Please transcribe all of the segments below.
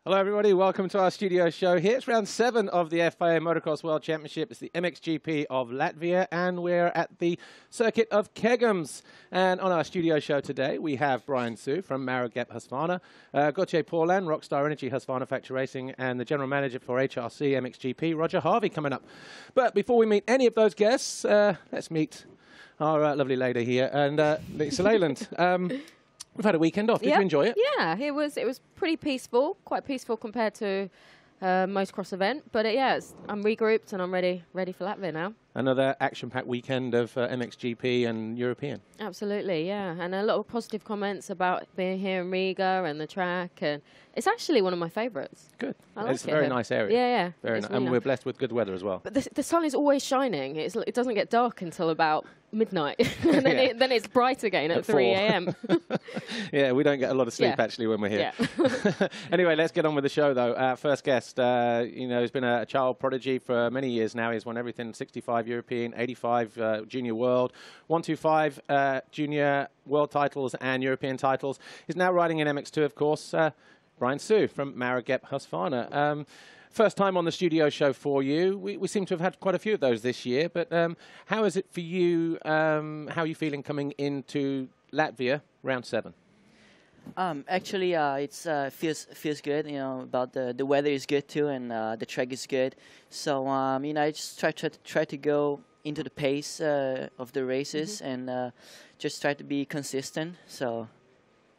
Hello everybody, welcome to our studio show here. It's round 7 of the FIA Motocross World Championship. It's the MXGP of Latvia and we're at the circuit of Kegums. And on our studio show today we have Brian Su from Maragep Husqvarna, Gauthier Paulin, Rockstar Energy Husqvarna Factory Racing, and the General Manager for HRC MXGP, Roger Harvey, coming up. But before we meet any of those guests, let's meet our lovely lady here, and Lisa Leyland. We've had a weekend off. Did you enjoy it? Yeah, it was pretty peaceful, quite peaceful compared to most cross event. But I'm regrouped and I'm ready for Latvia now. Another action-packed weekend of MXGP and European. Absolutely, yeah, and a lot of positive comments about being here in Riga and the track, and it's actually one of my favourites. Good. Like it's a very nice area. Yeah. Very nice. And we're blessed with good weather as well. But the sun is always shining. It doesn't get dark until about midnight, and then it's bright again at 3 a.m. Yeah, we don't get a lot of sleep actually when we're here. Yeah. Anyway, let's get on with the show though. First guest, he's been a child prodigy for many years now. He's won everything: 65 European, 85 Junior World, 125 Junior World titles and European titles. He's now riding in MX2, of course. Brian Su from Maragep Husqvarna. First time on the studio show for you. We seem to have had quite a few of those this year, but how is it for you? How are you feeling coming into Latvia, round 7? Actually, it's feels good. About the weather is good too, and the track is good. So I just try to go into the pace of the races and just try to be consistent. So.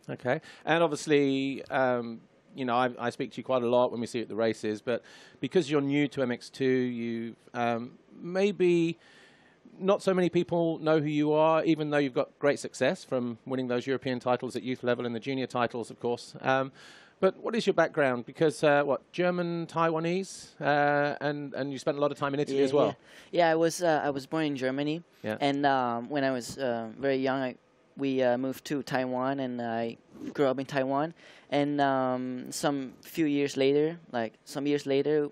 Okay, and obviously, I speak to you quite a lot when we see you at the races, but because you're new to MX2, you maybe not so many people know who you are, even though you've got great success from winning those European titles at youth level and the junior titles, of course. But what is your background? Because, German, Taiwanese, and you spent a lot of time in Italy as well. Yeah, I was born in Germany, and when I was very young, we moved to Taiwan, and I grew up in Taiwan. And some years later,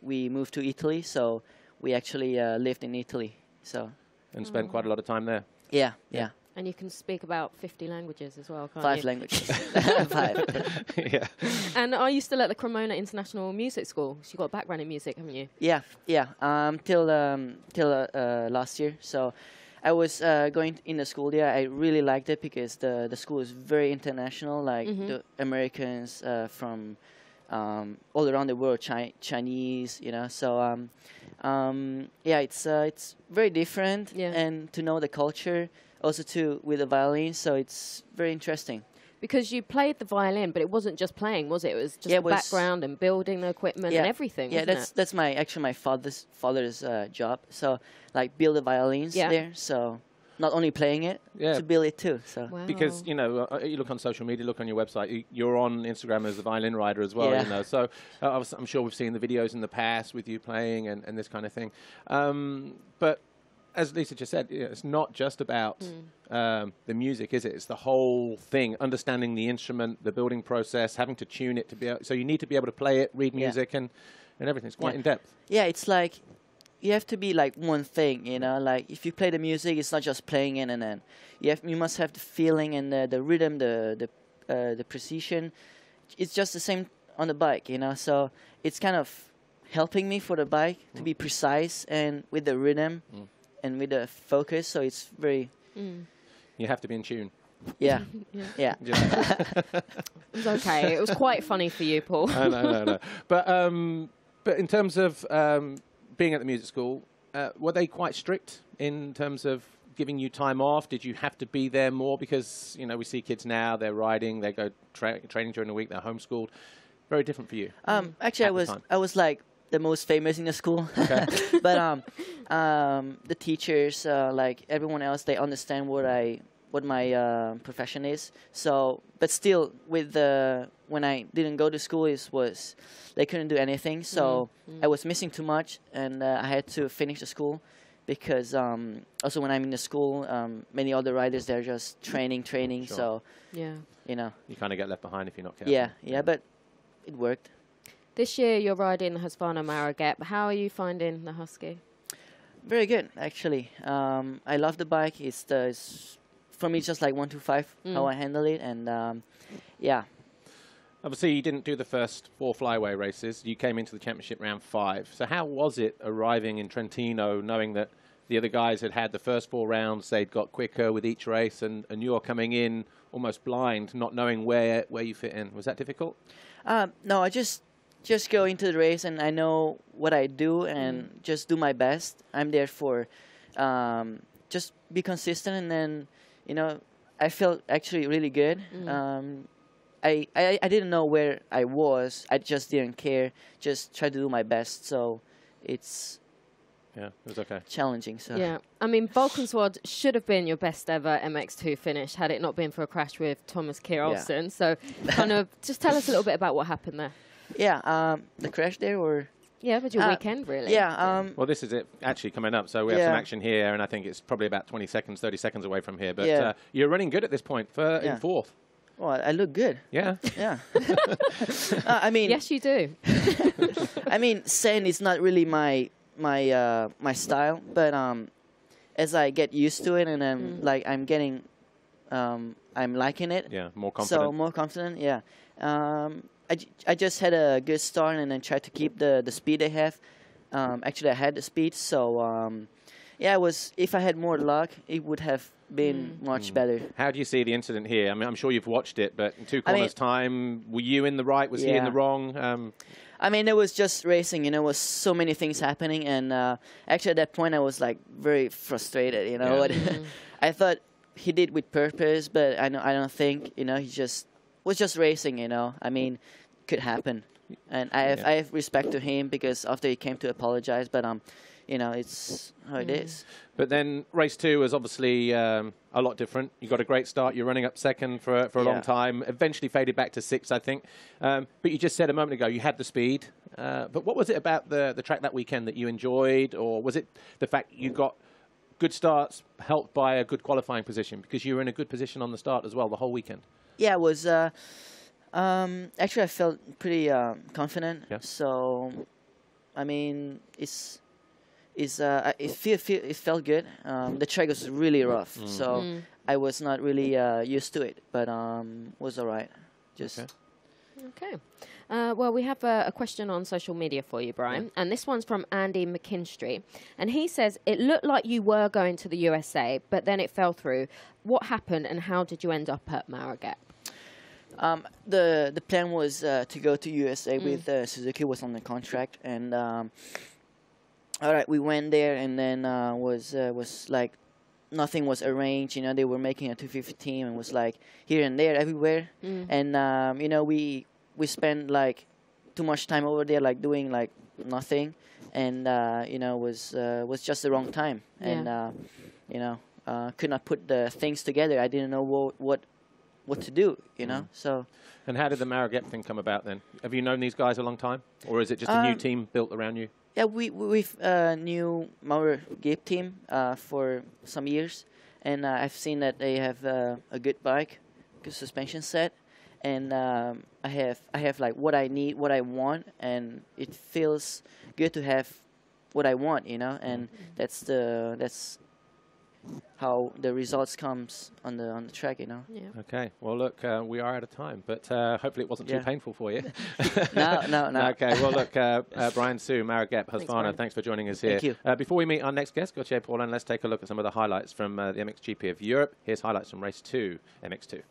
we moved to Italy. So we actually lived in Italy. So. And spent quite a lot of time there. Yeah. And you can speak about 50 languages as well, can't you? 5 languages. 5. Yeah. And are you still at the Cremona International Music School? So you've got a background in music, haven't you? Yeah. Till last year. So I was going in the school there. I really liked it because the school is very international. Like the Americans from all around the world, Chinese, So it's very different, and to know the culture, also with the violin. So it's very interesting. Because you played the violin, but it wasn't just playing, was it? It was just the background and building the equipment and everything. Yeah, that's my father's job. So like build the violins there. So not only playing it, to build it too. So because you look on social media, look on your website. You're on Instagram as a violin rider as well. So I'm sure we've seen the videos in the past with you playing and this kind of thing. But as Lisa just said, it's not just about the music, is it? It's the whole thing, understanding the instrument, the building process, having to tune it to be able, so you need to be able to play it, read music, and everything. It's quite in depth. Yeah, it's like you have to be like one thing, Like if you play the music, it's not just playing it, and then you must have the feeling and the rhythm, the precision. It's just the same on the bike, So it's kind of helping me for the bike to be precise and with the rhythm. And with the focus, so it's very. You have to be in tune. Yeah. It was okay. It was quite funny for you, Paul. No. But in terms of being at the music school, were they quite strict in terms of giving you time off? Did you have to be there more? Because we see kids now, they're riding, they go training during the week, they're homeschooled. Very different for you. Actually, I was like the most famous in the school. Okay. But the teachers, like everyone else, they understand what my profession is. So, but still, when I didn't go to school, they couldn't do anything. So I was missing too much, and I had to finish the school because also when I'm in the school, many other riders, they're just training. Sure. So you kind of get left behind if you're not careful. Yeah, but it worked. This year you're riding the Husqvarna Maragep. How are you finding the Husky? Very good, actually. I love the bike. For me, it's just like 125 how I handle it, and Obviously, you didn't do the first 4 flyaway races. You came into the championship round 5. So how was it arriving in Trentino, knowing that the other guys had had the first 4 rounds, they'd got quicker with each race, and you're coming in almost blind, not knowing where you fit in? Was that difficult? No, I just go into the race, and I know what I do, and just do my best. I'm there for just be consistent, and then, you know, I felt actually really good. I didn't know where I was. I just didn't care. Just try to do my best. So it's it was okay. Challenging. So yeah, I mean, Valkenswaard should have been your best ever MX2 finish had it not been for a crash with Thomas Kier Olsen. So kind of just tell us a little bit about what happened there. Yeah, the crash there, or yeah, with your weekend really. Yeah. Well, this is it actually coming up. So we have some action here, and I think it's probably about 20 seconds, 30 seconds away from here. But you're running good at this point in 4th. Well, I look good. Yeah. Yeah. I mean. Yes, you do. I mean, sand is not really my style, but as I get used to it, and I'm getting, I'm liking it. Yeah, more confident. So more confident. Yeah. I just had a good start, and then tried to keep the speed I have. Actually, I had the speed, so yeah, if I had more luck, it would have been much better. How do you see the incident here? I mean, I'm sure you've watched it, but in 2 corners time, were you in the right? Was he in the wrong? I mean, it was just racing, you know, was so many things happening, and actually at that point I was like very frustrated, you know. I thought he did with purpose, but I don't think, you know, he was just racing, you know. I mean, could happen, and I have respect to him, because after he came to apologize, but you know, it's how it is. But then race 2 was obviously a lot different. You got a great start. You're running up second for a long time. Eventually faded back to 6th, I think. But you just said a moment ago you had the speed. But what was it about the track that weekend that you enjoyed, or was it the fact you got good starts helped by a good qualifying position, because you were in a good position on the start as well the whole weekend? Yeah, it was. Actually, I felt pretty confident. Yeah. So, I mean, it felt good. The track was really rough, so I was not really used to it, but was all right. Just okay. Well, we have a question on social media for you, Brian, and this one's from Andy McKinstry, and he says, it looked like you were going to the USA, but then it fell through. What happened, and how did you end up at Maragap? The plan was to go to USA with Suzuki, was on the contract, and all right, we went there, and then was like nothing was arranged. You know, they were making a 250 team, and was like here and there, everywhere. And you know, we spent like too much time over there, like doing like nothing, and you know, was just the wrong time, and you know, could not put the things together. I didn't know what to do, you know. So. And how did the Maragap thing come about then? Have you known these guys a long time, or is it just a new team built around you? Yeah, we've knew Maragap team for some years, and I've seen that they have a good bike, good suspension set, and I have like what I need, what I want, and it feels good to have what I want, you know, and that's how the results comes on the track, you know. Yeah. Okay. Well, look, we are out of time, but hopefully it wasn't too painful for you. No. Okay. Well, look, Brian Su, Maragap, Husqvarna, thanks for joining us here. Thank you. Before we meet our next guest, Gauthier Paulin, let's take a look at some of the highlights from the MXGP of Europe. Here's highlights from race 2, MX2.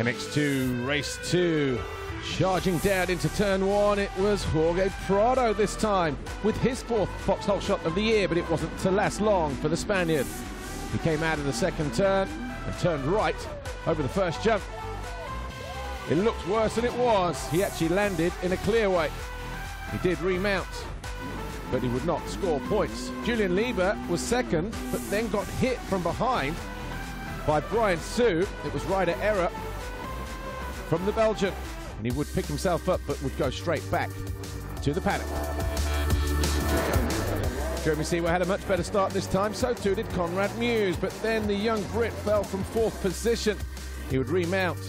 MX2, race 2. Charging down into turn 1, it was Jorge Prado this time, with his 4th foxhole shot of the year, but it wasn't to last long for the Spaniard. He came out of the second turn and turned right over the first jump. It looked worse than it was. He actually landed in a clearway. He did remount, but he would not score points. Julian Lieber was second, but then got hit from behind by Brian Su. It was rider error from the Belgian, and he would pick himself up but would go straight back to the paddock. Jeremy Seawer had a much better start this time, so too did Conrad Muse, but then the young Brit fell from 4th position. He would remount,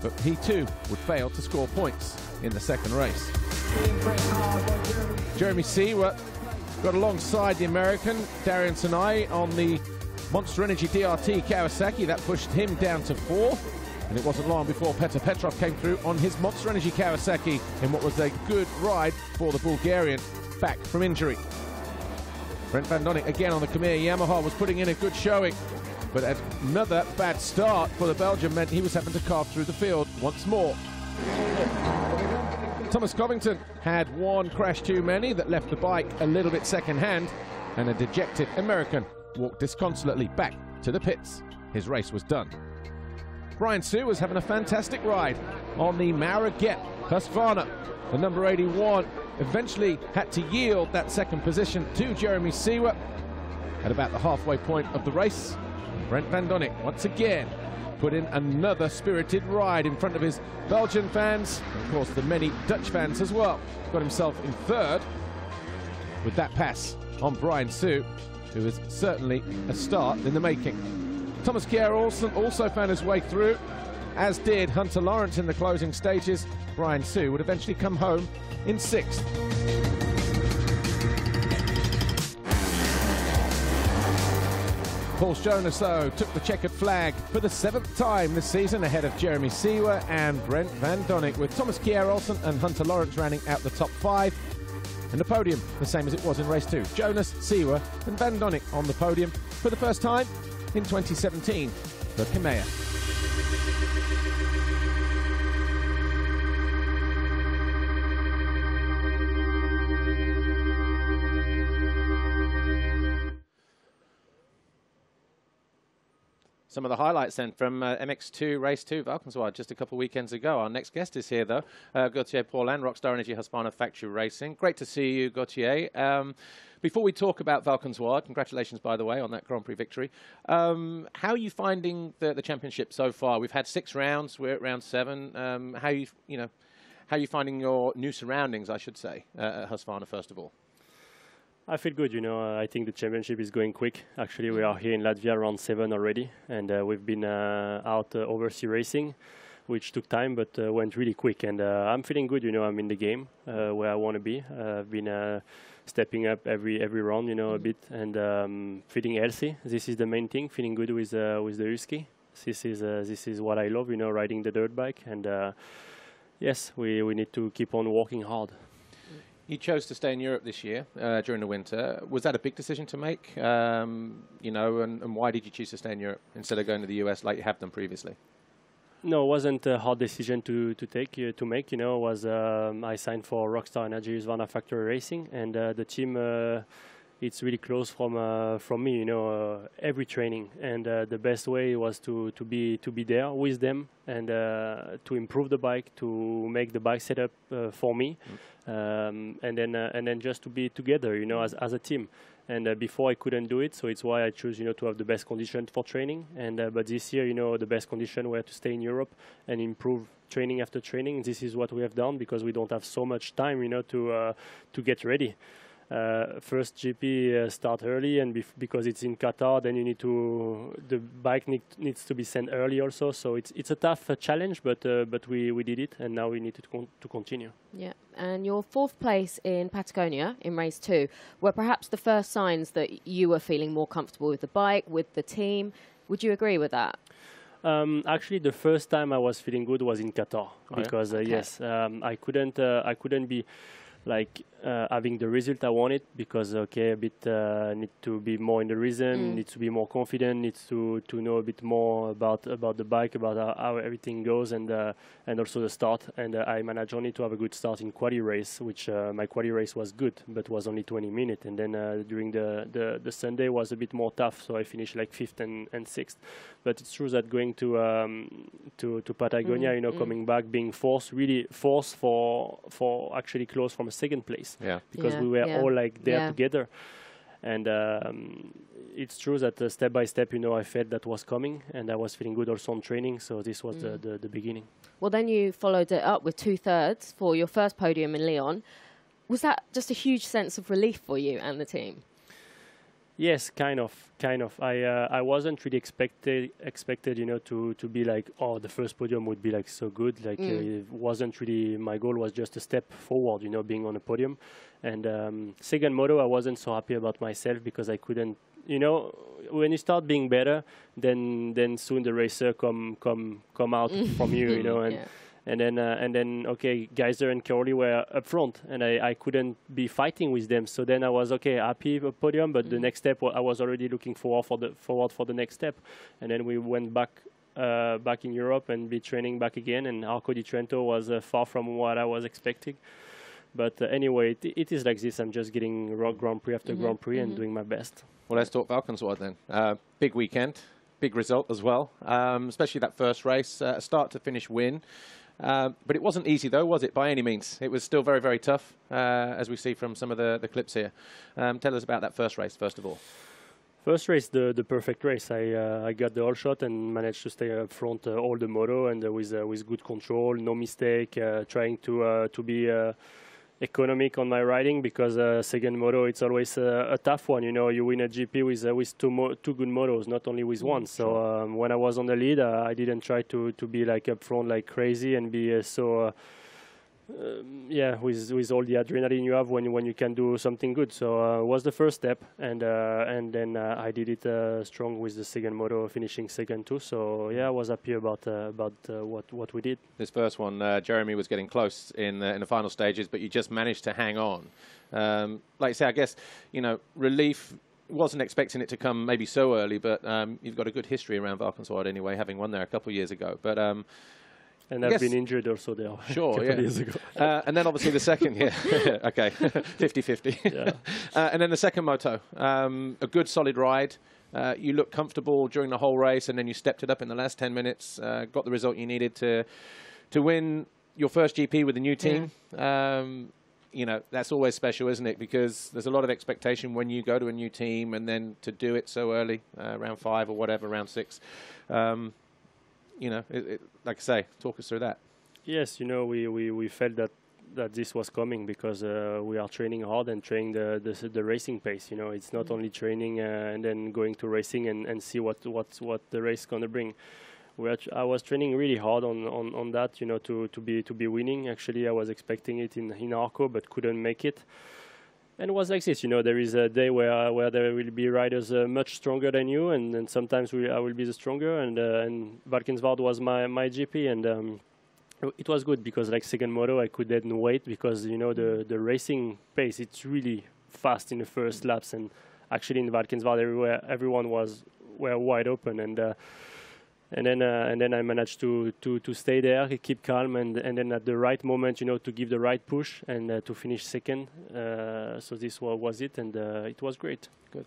but he too would fail to score points in the second race. Jeremy Seawer got alongside the American, Darian Sanai, on the Monster Energy DRT Kawasaki. That pushed him down to 4. And it wasn't long before Petr Petrov came through on his Monster Energy Kawasaki in what was a good ride for the Bulgarian back from injury. Brent van Donink again on the Khmer Yamaha was putting in a good showing, but another bad start for the Belgian meant he was having to carve through the field once more. Thomas Covington had one crash too many that left the bike a little bit second-hand, and a dejected American walked disconsolately back to the pits. His race was done. Brian Sue was having a fantastic ride on the Maraget Husqvarna. The number 81 eventually had to yield that second position to Jeremy Seewer at about the halfway point of the race. Brent van Donink once again put in another spirited ride in front of his Belgian fans, and of course the many Dutch fans as well. Got himself in third with that pass on Brian Sue, who is certainly a start in the making. Thomas Kjær Olsen also found his way through, as did Hunter Lawrence in the closing stages. Brian Sue would eventually come home in 6th. Paul Jonas, though, took the checkered flag for the 7th time this season ahead of Jeremy Seewer and Brent van Donink, with Thomas Kjær Olsen and Hunter Lawrence rounding out the top 5. And the podium, the same as it was in race 2. Jonas, Seewer and van Donink on the podium for the first time in 2017 for Khmer. Some of the highlights then from MX2 Race 2 Valkenswaard just a couple of weekends ago. Our next guest is here, though, Gauthier Paulin, Rockstar Energy Husqvarna Factory Racing. Great to see you, Gauthier. Before we talk about Valkenswaard, congratulations, by the way, on that Grand Prix victory. How are you finding the championship so far? We've had 6 rounds. We're at round 7. How are you finding your new surroundings, I should say, at Husqvarna, first of all? I feel good, I think the championship is going quick. Actually, we are here in Latvia round 7 already, and we've been out overseas racing, which took time, but went really quick. And I'm feeling good, I'm in the game where I want to be. I've been stepping up every round, a bit, and feeling healthy. This is the main thing, feeling good with the Husky. This is what I love, riding the dirt bike. And yes, we need to keep on working hard. You chose to stay in Europe this year during the winter. Was that a big decision to make? And why did you choose to stay in Europe instead of going to the US like you have done previously? No, it wasn't a hard decision to make. Was I signed for Rockstar Energy Husqvarna Factory Racing, and the team it's really close from me. Every training, and the best way was to be there with them and to improve the bike, to make the bike set up for me, and then just to be together, as a team. And before I couldn't do it, so it's why I chose, to have the best condition for training. And but this year, the best condition were to stay in Europe and improve training after training. This is what we have done because we don't have so much time, to get ready. First GP start early, and because it's in Qatar, then the bike needs to be sent early also. So it's a tough challenge, but we did it, and now we need to continue. Yeah, and your 4th place in Patagonia in race 2 were perhaps the first signs that you were feeling more comfortable with the bike, with the team. Would you agree with that? Actually, the first time I was feeling good was in Qatar, because yes, I couldn't be like having the result I wanted, because a bit need to be more in the rhythm, needs to be more confident, needs to know a bit more about the bike, about how everything goes, and also the start. And I managed only to have a good start in quali race, which my quali race was good, but was only 20 minutes. And then during the Sunday was a bit more tough, so I finished like 5th and 6th. But it's true that going to Patagonia, coming back, being really forced for actually close from a 2nd place. Yeah. Because we were all like there together. And it's true that step by step, I felt that was coming, and I was feeling good also on training. So this was the beginning. Well, then you followed it up with 2/3 for your first podium in Lyon. Was that just a huge sense of relief for you and the team? Yes, kind of. I wasn't really expected, you know, to be like, oh, the first podium would be like so good. Like it wasn't really. My goal was just a step forward, you know, being on a podium. And second moto, I wasn't so happy about myself because I couldn't. You know, when you start being better, then soon the racer come out from you, you know, and. Yeah. And then, okay, Geyser and Caroli were up front, and I couldn't be fighting with them. So then I was happy with podium, but the next step I was already looking forward for the next step. And then we went back in Europe and be training back again. And Arco di Trento was far from what I was expecting. But anyway, it is like this. I'm just getting Grand Prix after Grand Prix and doing my best. Well, let's talk Valkenswaard then. Big weekend, big result as well, especially that first race, start to finish win. But it wasn't easy, though, was it, by any means? It was still very, very tough, as we see from some of the clips here. Tell us about that first race, first of all. First race, the perfect race. I got the all shot and managed to stay up front all the moto and with good control, no mistake, trying to be economic on my riding because second moto it's always a tough one. You know, you win a GP with two good motos, not only with one. So when I was on the lead, I didn't try to be like up front like crazy and be with all the adrenaline you have when you can do something good. So it was the first step, and then I did it strong with the second moto, finishing second too. So yeah, I was happy about what we did. This first one, Jeremy was getting close in the final stages, but you just managed to hang on. Like I say, I guess, you know, relief. Wasn't expecting it to come maybe so early, but you've got a good history around Valkenswaard anyway, having won there a couple of years ago. But and I've been injured also there. Sure, yeah. Years ago. And then obviously the second, okay, 50-50. Yeah. And then the second moto, a good solid ride. You looked comfortable during the whole race, and then you stepped it up in the last 10 minutes, got the result you needed to win your first GP with a new team. You know, that's always special, isn't it? Because there's a lot of expectation when you go to a new team, and then to do it so early, round 5 or whatever, round 6. You know, like I say, talk us through that. Yes, you know, we felt that this was coming because we are training hard and training the racing pace. You know, it's not only training and then going to racing and see what the race is gonna bring. I was training really hard on that, you know, to be winning. Actually, I was expecting it in Arco, but couldn't make it. And it was like this, you know, there is a day where there will be riders much stronger than you, and sometimes I will be the stronger. And Valkenswaard was my GP, and it was good because like second moto, I could then wait because, you know, the racing pace, it's really fast in the first laps. And actually in Valkenswaard, everyone were wide open, and then I managed to stay there, keep calm, and then at the right moment, you know, to give the right push and to finish second. So this was it, and it was great. Good.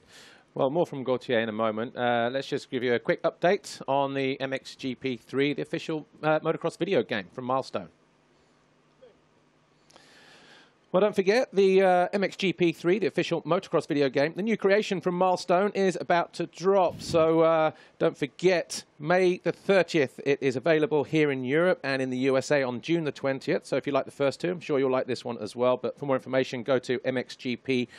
Well, more from Gauthier in a moment. Let's just give you a quick update on the MXGP3, the official motocross video game from Milestone. Well, don't forget, the MXGP3, the official motocross video game, the new creation from Milestone is about to drop. So don't forget, May the 30th, it is available here in Europe and in the USA on June the 20th. So if you like the first two, I'm sure you'll like this one as well. But for more information, go to mxgp.com.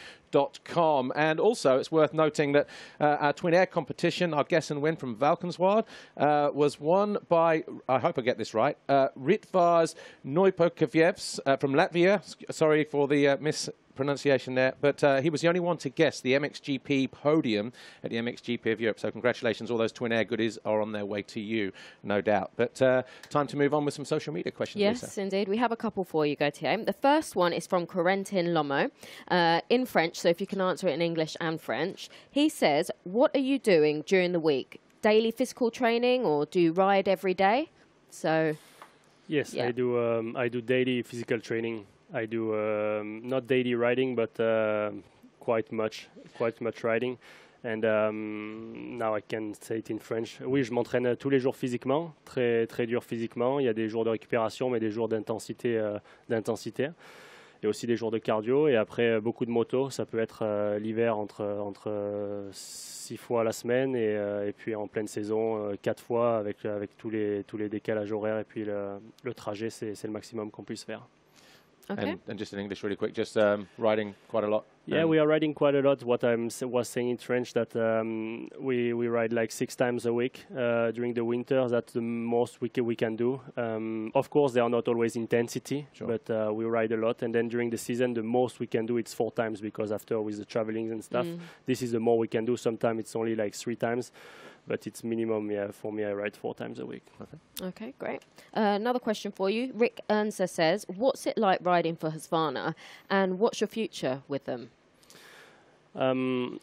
And also, it's worth noting that our twin air competition, our guess and win from Valkenswaard, was won by, I hope I get this right, Ritvars Noipokavievs from Latvia. Sorry for the mispronunciation there, but he was the only one to guess the MXGP podium at the MXGP of Europe. So congratulations, all those twin air goodies are on their way to you, no doubt. But time to move on with some social media questions. Yes, Lisa. indeed. We have a couple for you, Gauthier. The first one is from Corentin Lomo in French, so if you can answer it in English and French. He says, what are you doing during the week? Daily physical training, or do you ride every day? So, yes, yeah. I do daily physical training. I do not daily riding, but quite much riding. And now I can say it in French. Oui, je m'entraîne tous les jours physiquement, très dur physiquement. Il y a des jours de récupération, mais des jours d'intensité. Et aussi des jours de cardio. Et après, beaucoup de moto. Ça peut être l'hiver entre 6 fois la semaine et puis en pleine saison 4 fois avec tous les décalages horaires. Et puis le trajet, c'est le maximum qu'on puisse faire. Okay. And just in English really quick, just riding quite a lot. Yeah, we are riding quite a lot. What I was saying in French, that we ride like 6 times a week during the winter. That's the most we can do. Of course, they are not always intensity, Sure. but we ride a lot. And then during the season, the most we can do it's 4 times, because after with the traveling and stuff, this is the more we can do. Sometimes it's only like 3 times. But it's minimum, yeah, for me, I ride 4 times a week. Okay, great. Another question for you. Rick Ernser says, what's it like riding for Husqvarna, and what's your future with them?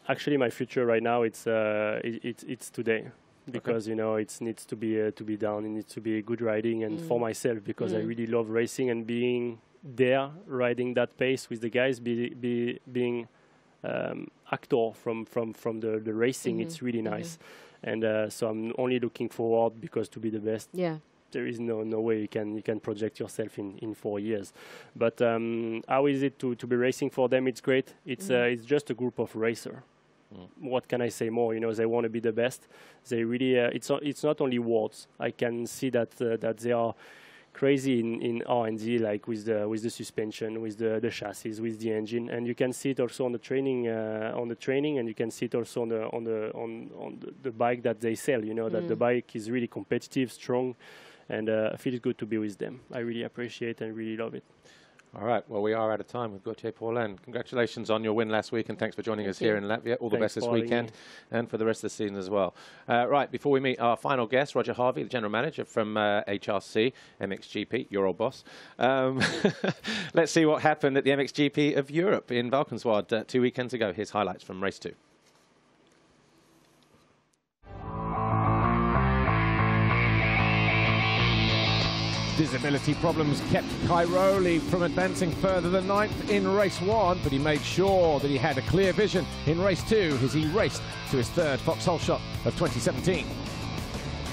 Actually, my future right now, it's today. Because, you know, it needs to be down. It needs to be good riding, and for myself, because I really love racing and being there, riding that pace with the guys, being actor from the racing, it's really nice. And so I'm only looking forward, because to be the best, there is no way you can project yourself in 4 years. But how is it to be racing for them? It's great. It's just a group of racers. What can I say more? You know, they want to be the best. They really. It's not only words. I can see that they are crazy in R&D, like with the suspension, with the chassis, with the engine, and you can see it also on the training, and you can see it also on the bike that they sell. You know that the bike is really competitive, strong, and feels good to be with them. I really appreciate and really love it. All right, well, we are out of time with Gauthier Paulin. Congratulations on your win last week, and thanks for joining us here in Latvia. All the best this weekend and for the rest of the season as well. Right, before we meet our final guest, Roger Harvey, the General Manager from HRC, MXGP, your old boss. Let's see what happened at the MXGP of Europe in Valkenswaard 2 weekends ago. Here's highlights from race 2. Visibility problems kept Cairoli from advancing further than 9th in race 1, but he made sure that he had a clear vision in race 2 as he raced to his 3rd Foxhole shot of 2017.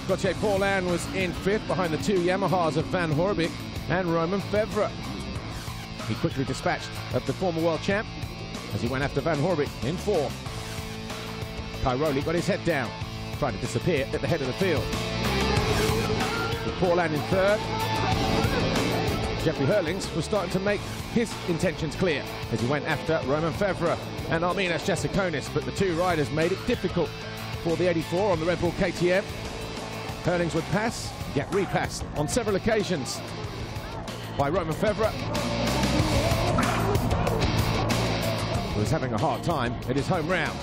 Gauthier Paulin was in 5th behind the 2 Yamahas of Van Horebeke and Romain Febvre. He quickly dispatched of the former world champ as he went after Van Horebeke in 4th. Cairoli got his head down, trying to disappear at the head of the field. With Paulin in 3rd, Jeffrey Hurlings was starting to make his intentions clear as he went after Romain Febvre and Arminas Jasikonis, but the 2 riders made it difficult for the 84 on the Red Bull KTM. Hurlings would pass, get repassed on several occasions by Romain Febvre, who was having a hard time at his home round.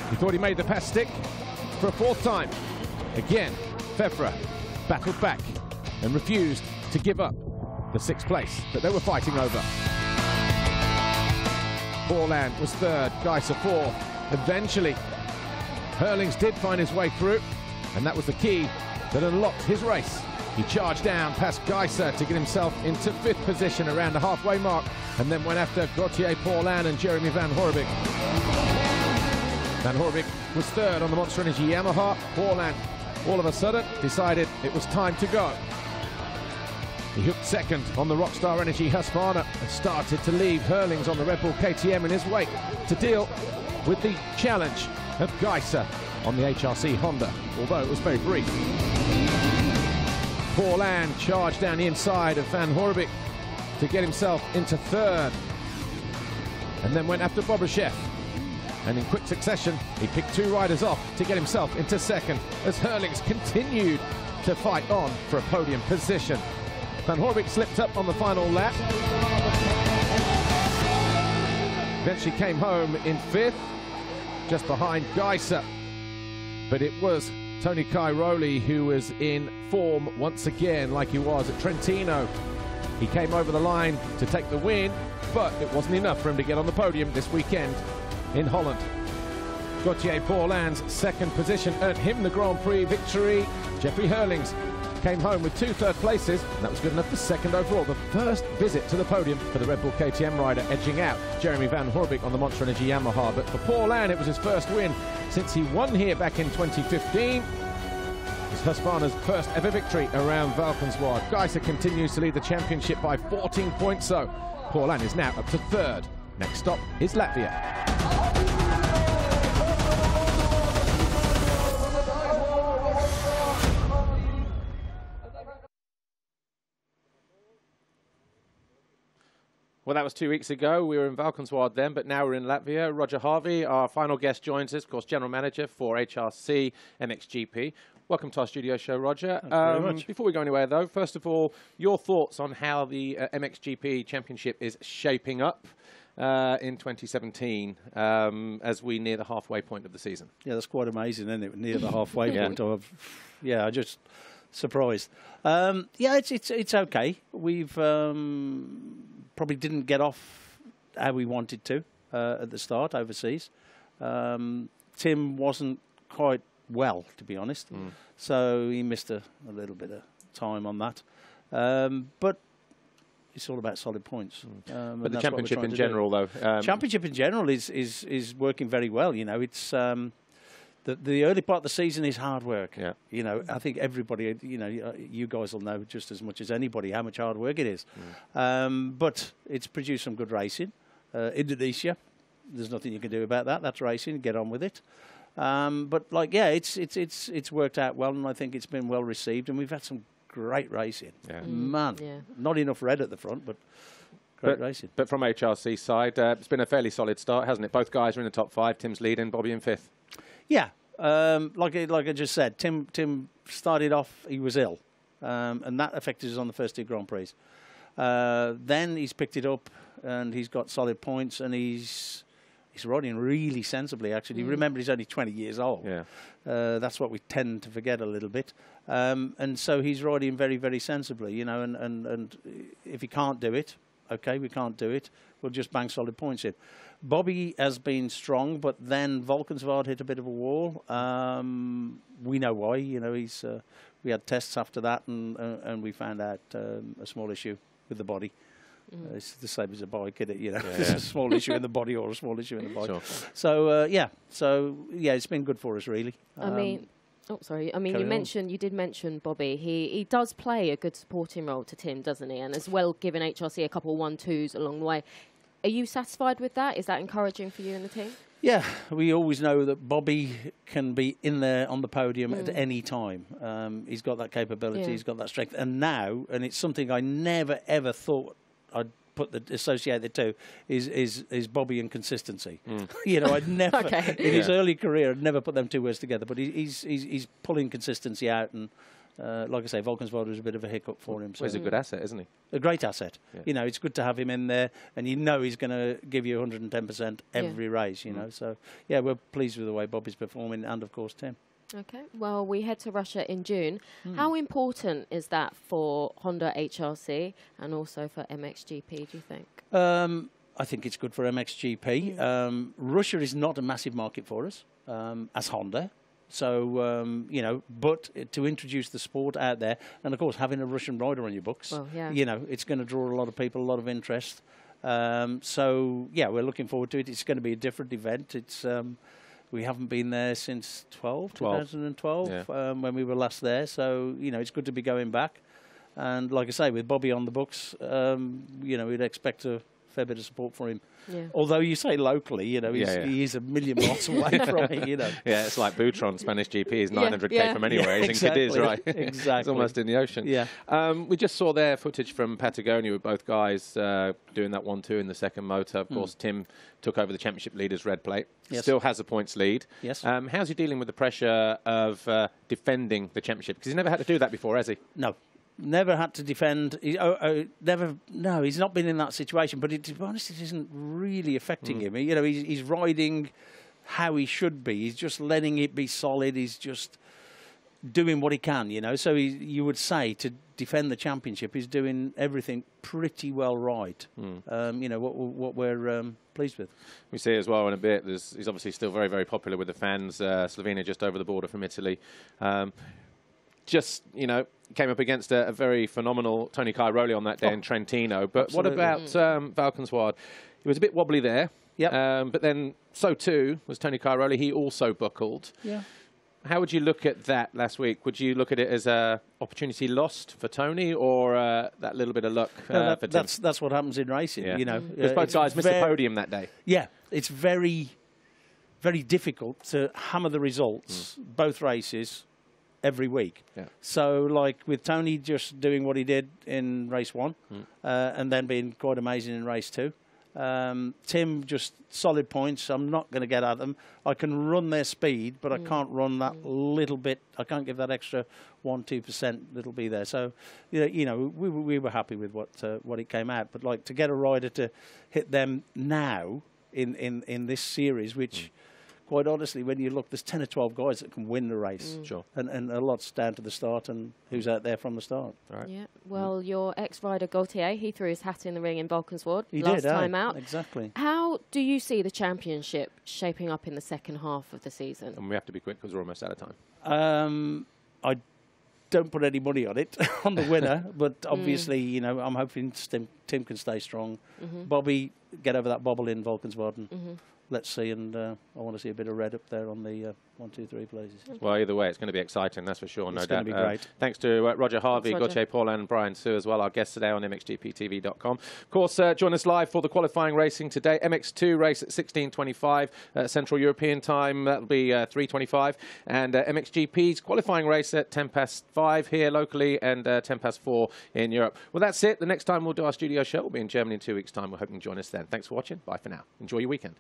He thought he made the pass stick for a 4th time. Again, Febvre battled back and refused to give up the 6th place that they were fighting over. Paulin was 3rd, Geiser 4th. Eventually, Hurlings did find his way through, and that was the key that unlocked his race. He charged down past Geiser to get himself into 5th position around the halfway mark, and then went after Gauthier Paulin and Jeremy Van Horebeke. Van Horebeke was 3rd on the Monster Energy Yamaha. Paulin, all of a sudden, decided it was time to go. He hooked 2nd on the Rockstar Energy Husqvarna and started to leave Hurlings on the Red Bull KTM in his wake to deal with the challenge of Geiser on the HRC Honda, although it was very brief. Paulin charged down the inside of Van Horebeke to get himself into 3rd, and then went after Bobryshev. And in quick succession, he picked 2 riders off to get himself into 2nd as Hurlings continued to fight on for a podium position. Van Horebeke slipped up on the final lap. Eventually came home in 5th, just behind Geiser. But it was Tony Cairoli who was in form once again, like he was at Trentino. He came over the line to take the win, but it wasn't enough for him to get on the podium this weekend in Holland. Gauthier Paulin's 2nd position earned him the Grand Prix victory. Jeffrey Hurlings came home with 2 3rd places, and that was good enough for 2nd overall. The first visit to the podium for the Red Bull KTM rider, edging out Jeremy Van Horebeke on the Monster Energy Yamaha. But for Paulin, it was his first win since he won here back in 2015. It's Husqvarna's first ever victory around Valkenswaard. Geiser continues to lead the championship by 14 points, so Paulin is now up to 3rd. Next stop is Latvia. Well, that was 2 weeks ago. We were in Valkenswaard then, but now we're in Latvia. Roger Harvey, our final guest, joins us, of course, General Manager for HRC MXGP. Welcome to our studio show, Roger. Thank you very much. Before we go anywhere, though, first of all, your thoughts on how the MXGP Championship is shaping up in 2017 as we near the halfway point of the season. Yeah, that's quite amazing, isn't it? Near the halfway point. I just surprised. Yeah, it's okay. We've probably didn't get off how we wanted to at the start overseas. Tim wasn't quite well, to be honest, so he missed a little bit of time on that. But it's all about solid points. But the championship in general, though, championship in general is working very well. You know, it's the early part of the season is hard work. Yeah. You know, I think everybody, you know, you guys will know just as much as anybody how much hard work it is. But it's produced some good racing. Indonesia, there's nothing you can do about that. That's racing. Get on with it. But like, yeah, it's worked out well, and I think it's been well received, and we've had some great racing. Yeah. Man, not enough red at the front, but great racing. But from HRC side, it's been a fairly solid start, hasn't it? Both guys are in the top 5. Tim's leading, Bobby in 5th. Yeah, like I just said, Tim started off, he was ill, and that affected us on the first 2 Grand Prix. Then he's picked it up, and he's got solid points, and he's riding really sensibly, actually. Remember, he's only 20 years old. Yeah. That's what we tend to forget a little bit. And so he's riding very, very sensibly, you know, and if he can't do it, okay, we can't do it, we'll just bang solid points in. Bobby has been strong, but then Valkenswaard hit a bit of a wall. We know why, you know, we had tests after that, and we found out a small issue with the body. It's the same as a bike, isn't it? You know, there's a small issue in the body or a small issue in the bike. Sure. So yeah, it's been good for us, really. I mean, you did mention Bobby. He does play a good supporting role to Tim, doesn't he? And as well, giving HRC a couple 1-2s along the way. Are you satisfied with that? Is that encouraging for you and the team? Yeah, we always know that Bobby can be in there on the podium at any time. He's got that capability, he's got that strength. And now, and it's something I never, ever thought I'd associate the two, is Bobby and consistency. You know, I'd never, in his early career, I'd never put them 2 words together. But he's pulling consistency out, and like I say, Valkenswaard was a bit of a hiccup for him. So he's a good asset, isn't he? A great asset. Yeah. You know, it's good to have him in there, and you know he's going to give you 110% every race, you know. So, yeah, we're pleased with the way Bobby's performing, and, of course, Tim. Okay, well, we head to Russia in June. How important is that for Honda HRC and also for MXGP, do you think? I think it's good for MXGP. Russia is not a massive market for us as Honda. So, you know, but to introduce the sport out there, and of course having a Russian rider on your books, you know, it's going to draw a lot of people, a lot of interest. So, yeah, we're looking forward to it. It's going to be a different event. It's we haven't been there since 2012, when we were last there. So, you know, it's good to be going back. And like I say, with Bobby on the books, you know, we'd expect a fair bit of support for him. Yeah. Although you say locally, you know, he is a million miles away from me, you know. Yeah, it's like Boutron, Spanish GP is 900k from anywhere. He's in Cadiz, right? Exactly. It's almost in the ocean. Yeah. We just saw their footage from Patagonia with both guys doing that 1-2 in the second motor. Of course, Tim took over the championship leader's red plate. Yes. Still has a points lead. Yes. How's he dealing with the pressure of defending the championship? Because he's never had to do that before, has he? No. Never had to defend. No, he's not been in that situation. But to be honest, it isn't really affecting him. You know, he's riding how he should be. He's just letting it be solid. He's just doing what he can. You know, so you would say to defend the championship, he's doing everything pretty well right. You know what we're pleased with. We see as well in a bit. He's obviously still very, very popular with the fans. Slovenia, just over the border from Italy. Just, you know, came up against a very phenomenal Tony Cairoli on that day in Trentino. But absolutely. What about Valkenswaard? He was a bit wobbly there. Yep. But then so too was Tony Cairoli. He also buckled. Yeah. How would you look at that last week? Would you look at it as a opportunity lost for Tony, or that little bit of luck for Tim? That's what happens in racing, you know. Because both guys missed the podium that day. Yeah, it's very, very difficult to hammer the results, both races, every week. Yeah. So, like with Tony just doing what he did in race 1, and then being quite amazing in race 2. Tim, just solid points. I'm not going to get at them. I can run their speed, but I can't run that little bit. I can't give that extra 1-2% that'll be there. So, you know, we were happy with what it came out. But like to get a rider to hit them now in this series, which. Quite honestly, when you look, there's 10 or 12 guys that can win the race. Sure. And a lot's down to the start and who's out there from the start. Right. Yeah. Well, your ex-rider Gaultier, he threw his hat in the ring in Valkenswaard He last did, time out. Exactly. How do you see the championship shaping up in the second half of the season? And we have to be quick because we're almost out of time. I don't put any money on it, on the winner, but obviously, you know, I'm hoping Tim can stay strong. Bobby, get over that bobble in Valkenswaard. Let's see, and I want to see a bit of red up there on the 1, 2, 3 places. Well, either way, it's going to be exciting, that's for sure, no doubt. It's going to be great. Thanks to Roger Harvey, Thanks, Roger. Gauthier Paul and Brian Sue as well, our guests today on MXGPTV.com. Of course, join us live for the qualifying racing today. MX2 race at 16:25 Central European time, that'll be 3:25. And MXGP's qualifying race at 5:10 here locally and 4:10 in Europe. Well, that's it. The next time we'll do our studio show will be in Germany in 2 weeks' time. We're hoping you join us then. Thanks for watching. Bye for now. Enjoy your weekend.